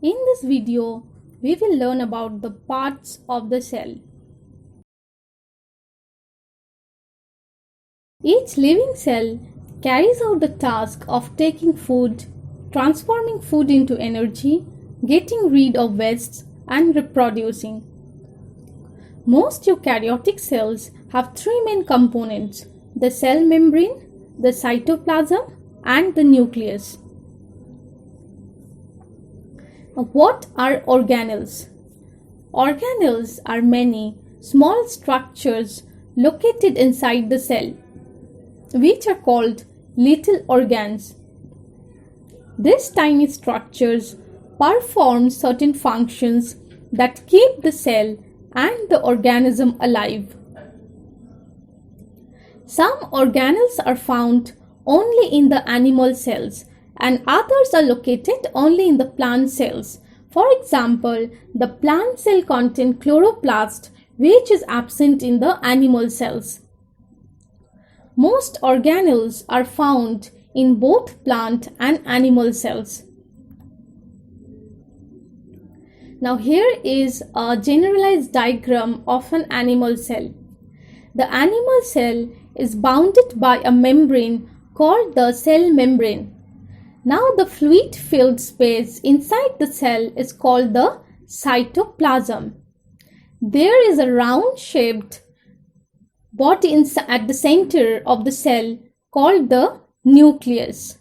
In this video, we will learn about the parts of the cell. Each living cell carries out the task of taking food, transforming food into energy, getting rid of wastes, and reproducing. Most eukaryotic cells have three main components: the cell membrane, the cytoplasm, and the nucleus. What are organelles? Organelles are many small structures located inside the cell, which are called little organs. These tiny structures perform certain functions that keep the cell and the organism alive. Some organelles are found only in the animal cells, and others are located only in the plant cells. For example, the plant cell contains chloroplast, which is absent in the animal cells. Most organelles are found in both plant and animal cells. Now here is a generalized diagram of an animal cell. The animal cell is bounded by a membrane called the cell membrane. Now the fluid-filled space inside the cell is called the cytoplasm. There is a round-shaped body at the center of the cell called the nucleus.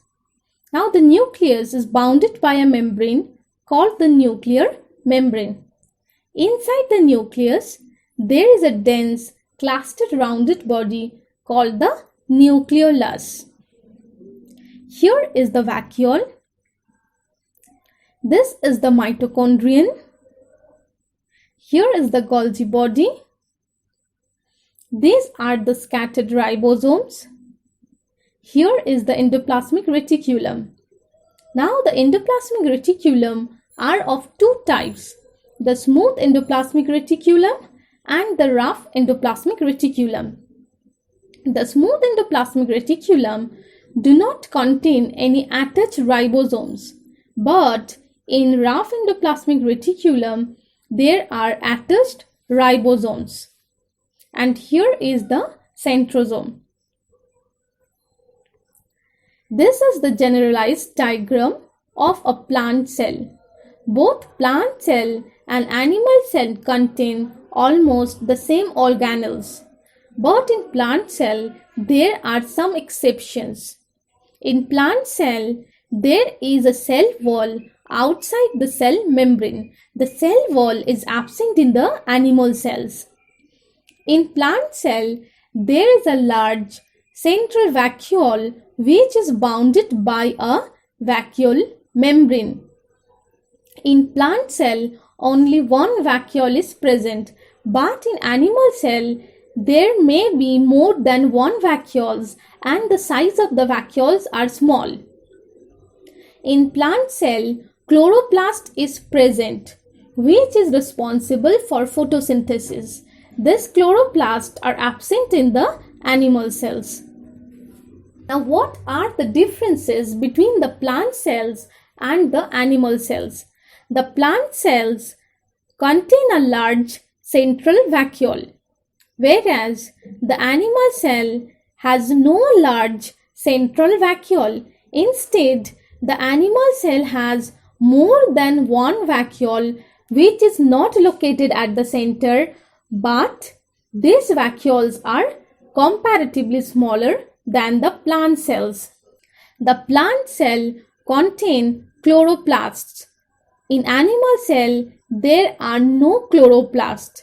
Now the nucleus is bounded by a membrane called the nuclear membrane. Inside the nucleus, there is a dense clustered rounded body called the nucleolus. Here is the vacuole. This is the mitochondrion. Here is the Golgi body. These are the scattered ribosomes. Here is the endoplasmic reticulum. Now the endoplasmic reticulum are of two types: the smooth endoplasmic reticulum and the rough endoplasmic reticulum. The smooth endoplasmic reticulum do not contain any attached ribosomes, but in rough endoplasmic reticulum there are attached ribosomes. And here is the centrosome. This is the generalized diagram of a plant cell. Both plant cell and animal cell contain almost the same organelles, but in plant cell there are some exceptions. In plant cell, there is a cell wall outside the cell membrane. The cell wall is absent in the animal cells. In plant cell, there is a large central vacuole which is bounded by a vacuole membrane. In plant cell, only one vacuole is present, but in animal cell, there may be more than one vacuoles and the size of the vacuoles are small. In plant cell, chloroplast is present, which is responsible for photosynthesis. These chloroplasts are absent in the animal cells. Now, what are the differences between the plant cells and the animal cells? The plant cells contain a large central vacuole, whereas the animal cell has no large central vacuole. Instead, the animal cell has more than one vacuole which is not located at the center, but these vacuoles are comparatively smaller than the plant cells. The plant cell contain chloroplasts. In animal cell, there are no chloroplasts.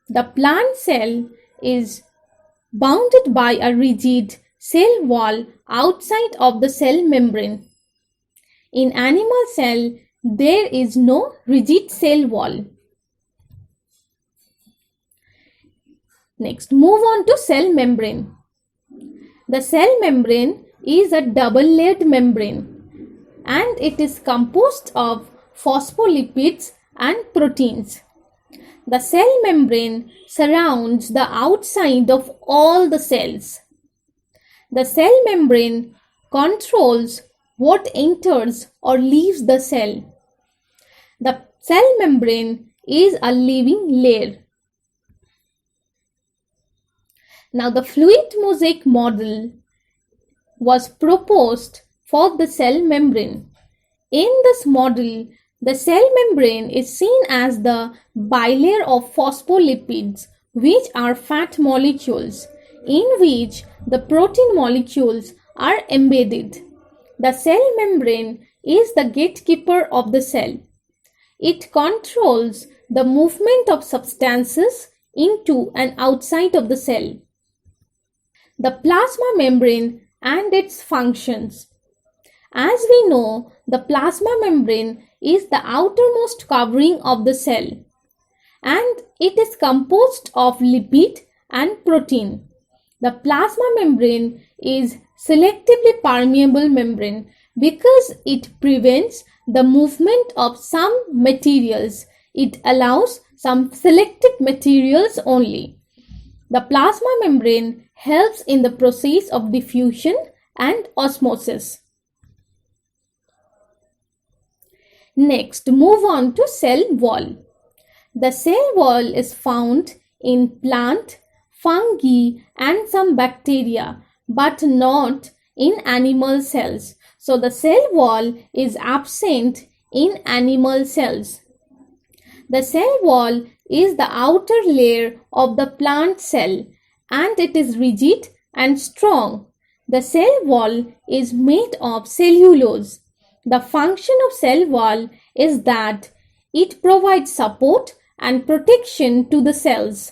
The plant cell is bounded by a rigid cell wall outside of the cell membrane. In animal cell, there is no rigid cell wall. Next, move on to cell membrane. The cell membrane is a double-layered membrane and it is composed of phospholipids and proteins. The cell membrane surrounds the outside of all the cells. The cell membrane controls what enters or leaves the cell. The cell membrane is a living layer. Now, the fluid mosaic model was proposed for the cell membrane. In this model, the cell membrane is seen as the bilayer of phospholipids, which are fat molecules, in which the protein molecules are embedded. The cell membrane is the gatekeeper of the cell. It controls the movement of substances into and outside of the cell. The plasma membrane and its functions. As we know, the plasma membrane is the outermost covering of the cell, and it is composed of lipid and protein. The plasma membrane is selectively permeable membrane because it prevents the movement of some materials. It allows some selected materials only. The plasma membrane helps in the process of diffusion and osmosis. Next, move on to cell wall. The cell wall is found in plant, fungi and some bacteria, but not in animal cells. So the cell wall is absent in animal cells. The cell wall is the outer layer of the plant cell, and it is rigid and strong. The cell wall is made of cellulose. The function of cell wall is that it provides support and protection to the cells.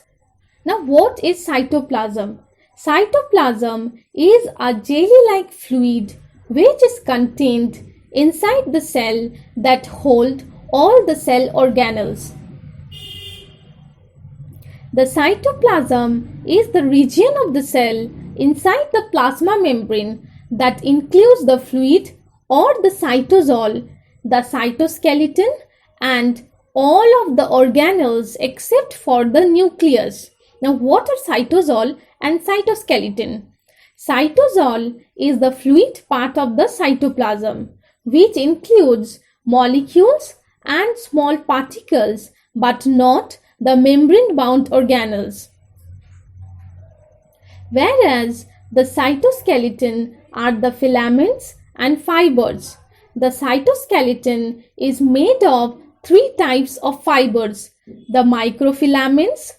Now, what is cytoplasm? Cytoplasm is a jelly-like fluid which is contained inside the cell that hold all the cell organelles. The cytoplasm is the region of the cell inside the plasma membrane that includes the fluid or the cytosol, the cytoskeleton, and all of the organelles except for the nucleus. Now, what are cytosol and cytoskeleton? Cytosol is the fluid part of the cytoplasm, which includes molecules and small particles, but not the membrane-bound organelles. Whereas the cytoskeleton are the filaments and fibers. The cytoskeleton is made of three types of fibers: the microfilaments,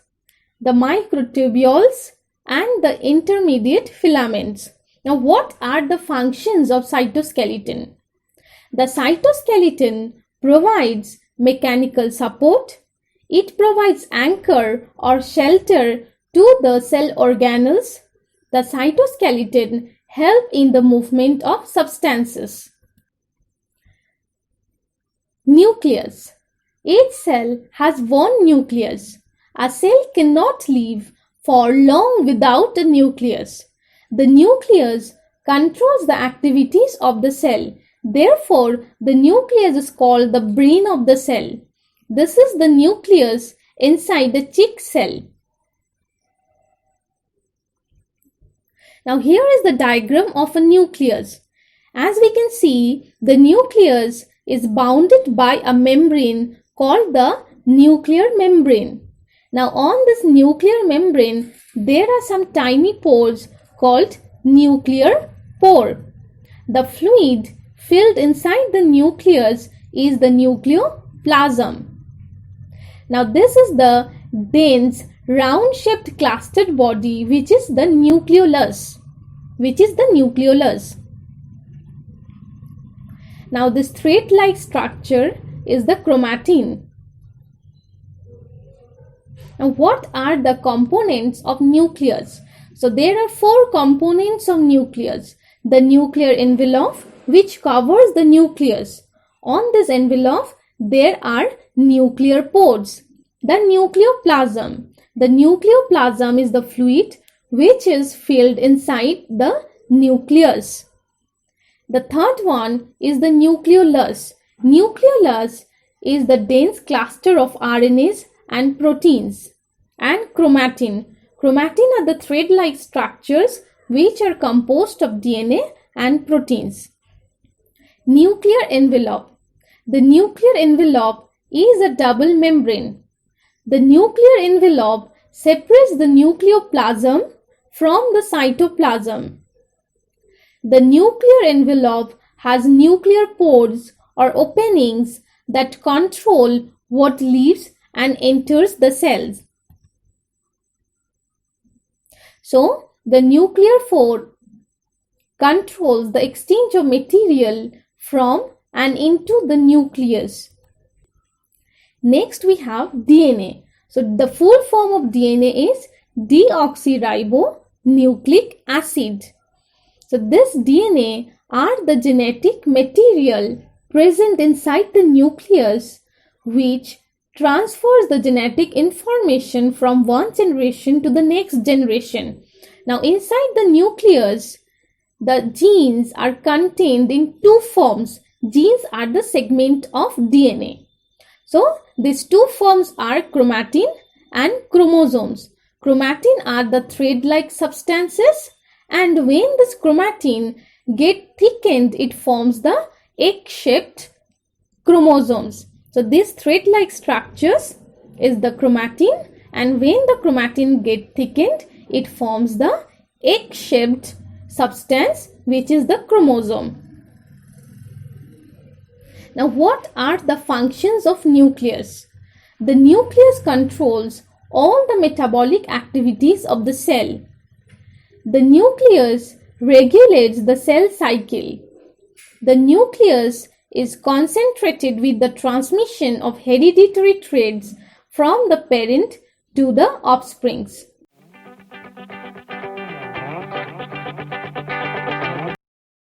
the microtubules, and the intermediate filaments. Now, what are the functions of cytoskeleton? The cytoskeleton provides mechanical support. It provides anchor or shelter to the cell organelles. The cytoskeleton help in the movement of substances. Nucleus. Each cell has one nucleus. A cell cannot live for long without a nucleus. The nucleus controls the activities of the cell. Therefore, the nucleus is called the brain of the cell. This is the nucleus inside the chick cell. Now, here is the diagram of a nucleus. As we can see, the nucleus is bounded by a membrane called the nuclear membrane. Now, on this nuclear membrane, there are some tiny pores called nuclear pore. The fluid filled inside the nucleus is the nucleoplasm. Now, this is the dense, round-shaped clustered body, which is the nucleolus. Now, this thread-like structure is the chromatin. Now, what are the components of nucleus? So, there are four components of nucleus. The nuclear envelope, which covers the nucleus. On this envelope, there are nuclear pores. The nucleoplasm. The nucleoplasm is the fluid which is filled inside the nucleus. The third one is the nucleolus. Nucleolus is the dense cluster of RNAs and proteins. And chromatin. Chromatin are the thread-like structures which are composed of DNA and proteins. Nuclear envelope. The nuclear envelope is a double membrane. The nuclear envelope separates the nucleoplasm from the cytoplasm. The nuclear envelope has nuclear pores or openings that control what leaves and enters the cells. So, the nuclear pore controls the exchange of material from and into the nucleus. Next, we have DNA. So, the full form of DNA is deoxyribonucleic acid. So, this DNA are the genetic material present inside the nucleus which transfers the genetic information from one generation to the next generation. Now, inside the nucleus, the genes are contained in two forms. Genes are the segment of DNA. So, these two forms are chromatin and chromosomes. Chromatin are the thread-like substances, and when this chromatin get thickened, it forms the egg-shaped chromosomes. So, these thread-like structures is the chromatin, and when the chromatin get thickened, it forms the egg-shaped substance which is the chromosome. Now, what are the functions of nucleus? The nucleus controls all the metabolic activities of the cell. The nucleus regulates the cell cycle. The nucleus is concentrated with the transmission of hereditary traits from the parent to the offsprings.